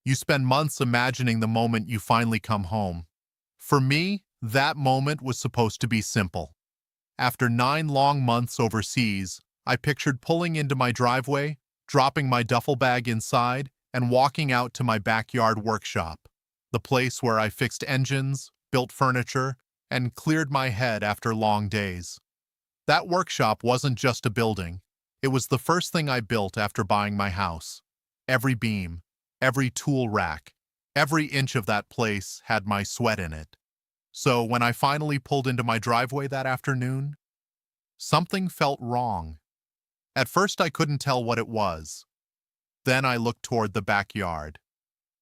You spend months imagining the moment you finally come home. For me, that moment was supposed to be simple. After 9 long months overseas, I pictured pulling into my driveway, dropping my duffel bag inside, and walking out to my backyard workshop, the place where I fixed engines, built furniture, and cleared my head after long days. That workshop wasn't just a building. It was the first thing I built after buying my house. Every beam, every tool rack, every inch of that place had my sweat in it. So when I finally pulled into my driveway that afternoon, something felt wrong. At first I couldn't tell what it was. Then I looked toward the backyard,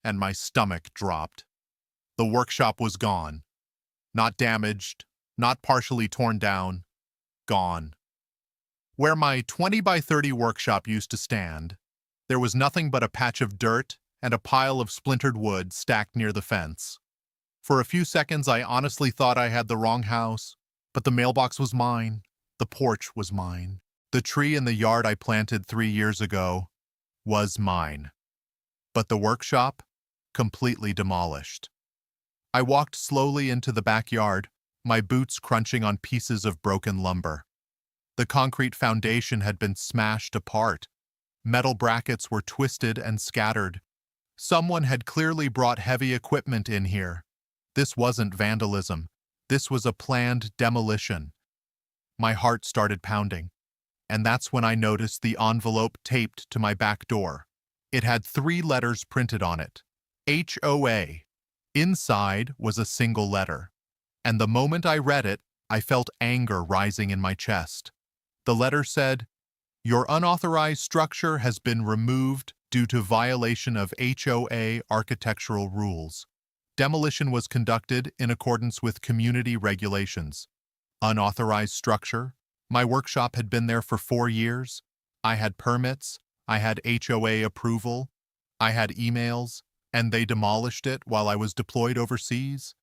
and my stomach dropped. The workshop was gone. Not damaged, not partially torn down, gone. Where my 20 by 30 workshop used to stand, there was nothing but a patch of dirt and a pile of splintered wood stacked near the fence. For a few seconds, I honestly thought I had the wrong house, but the mailbox was mine, the porch was mine, the tree in the yard I planted 3 years ago was mine. But the workshop, completely demolished. I walked slowly into the backyard, my boots crunching on pieces of broken lumber. The concrete foundation had been smashed apart. Metal brackets were twisted and scattered. Someone had clearly brought heavy equipment in here. This wasn't vandalism. This was a planned demolition. My heart started pounding, and that's when I noticed the envelope taped to my back door. It had 3 letters printed on it. HOA. Inside was a single letter. And the moment I read it, I felt anger rising in my chest. The letter said, "Your unauthorized structure has been removed due to violation of HOA architectural rules. Demolition was conducted in accordance with community regulations." Unauthorized structure? My workshop had been there for 4 years. I had permits, I had HOA approval, I had emails, and they demolished it while I was deployed overseas.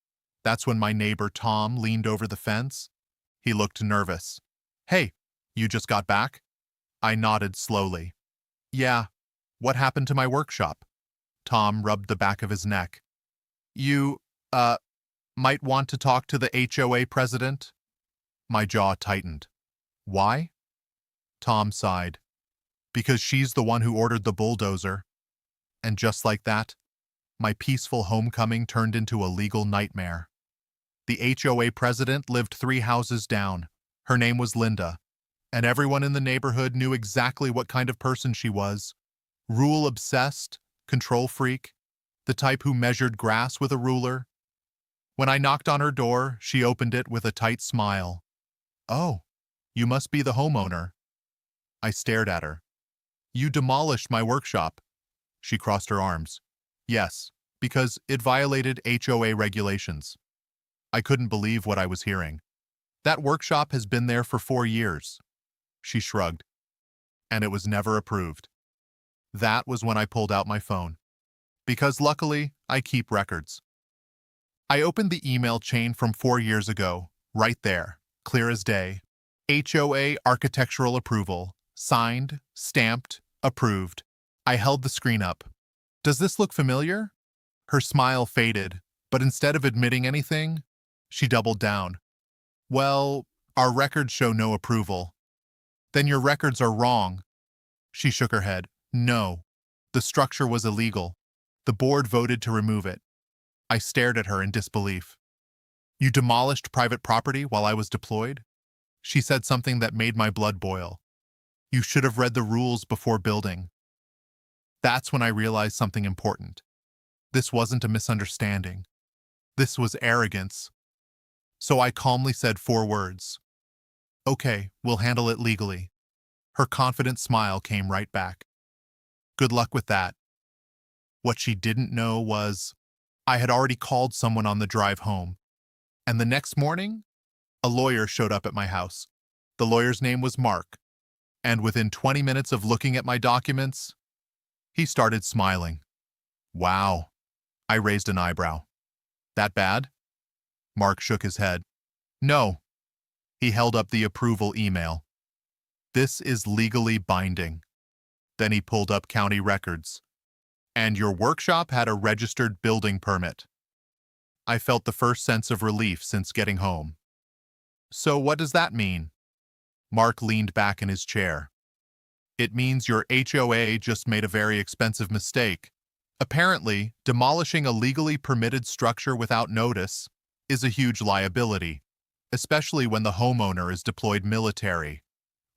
That's when my neighbor Tom leaned over the fence. He looked nervous. "Hey, you just got back?" I nodded slowly. "Yeah, what happened to my workshop?" Tom rubbed the back of his neck. "You, might want to talk to the HOA president?" My jaw tightened. "Why?" Tom sighed. "Because she's the one who ordered the bulldozer." And just like that, my peaceful homecoming turned into a legal nightmare. The HOA president lived 3 houses down. Her name was Linda, and everyone in the neighborhood knew exactly what kind of person she was. Rule-obsessed, control freak, the type who measured grass with a ruler. When I knocked on her door, she opened it with a tight smile. "Oh, you must be the homeowner." I stared at her. "You demolished my workshop." She crossed her arms. "Yes, because it violated HOA regulations." I couldn't believe what I was hearing. "That workshop has been there for 4 years." She shrugged. "And it was never approved." That was when I pulled out my phone. Because luckily, I keep records. I opened the email chain from 4 years ago, right there, clear as day. HOA architectural approval, signed, stamped, approved. I held the screen up. "Does this look familiar?" Her smile faded, but instead of admitting anything, she doubled down. "Well, our records show no approval." "Then your records are wrong." She shook her head. "No, the structure was illegal. The board voted to remove it." I stared at her in disbelief. "You demolished private property while I was deployed?" She said something that made my blood boil. "You should have read the rules before building." That's when I realized something important. This wasn't a misunderstanding. This was arrogance. So I calmly said 4 words. "Okay, we'll handle it legally." Her confident smile came right back. "Good luck with that." What she didn't know was I had already called someone on the drive home. And the next morning, a lawyer showed up at my house. The lawyer's name was Mark. And within 20 minutes of looking at my documents, he started smiling. "Wow." I raised an eyebrow. "That bad?" Mark shook his head. "No." He held up the approval email. "This is legally binding." Then he pulled up county records. And your workshop had a registered building permit. I felt the first sense of relief since getting home. So what does that mean? Mark leaned back in his chair. It means your HOA just made a very expensive mistake. Apparently, demolishing a legally permitted structure without notice is a huge liability, especially when the homeowner is deployed military.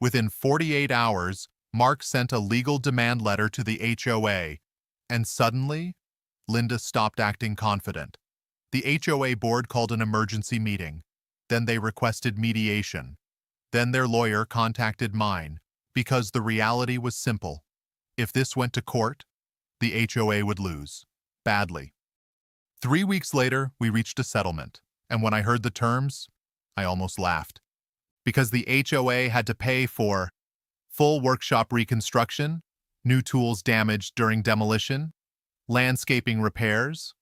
Within 48 hours, Mark sent a legal demand letter to the HOA, and suddenly, Linda stopped acting confident. The HOA board called an emergency meeting. Then they requested mediation. Then their lawyer contacted mine, because the reality was simple. If this went to court, the HOA would lose. Badly. 3 weeks later, we reached a settlement, and when I heard the terms, I almost laughed. Because the HOA had to pay for full workshop reconstruction, new tools damaged during demolition, landscaping repairs,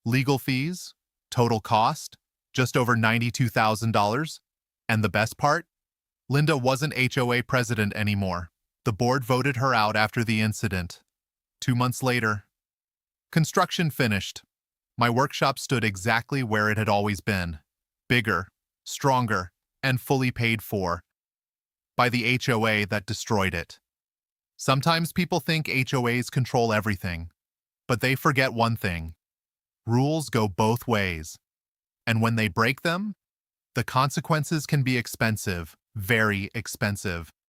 legal fees, total cost, just over $92,000. And the best part? Linda wasn't HOA president anymore. The board voted her out after the incident. 2 months later, construction finished. My workshop stood exactly where it had always been. Bigger, stronger, and fully paid for by the HOA that destroyed it. Sometimes people think HOAs control everything, but they forget one thing. Rules go both ways. And when they break them, the consequences can be expensive, very expensive.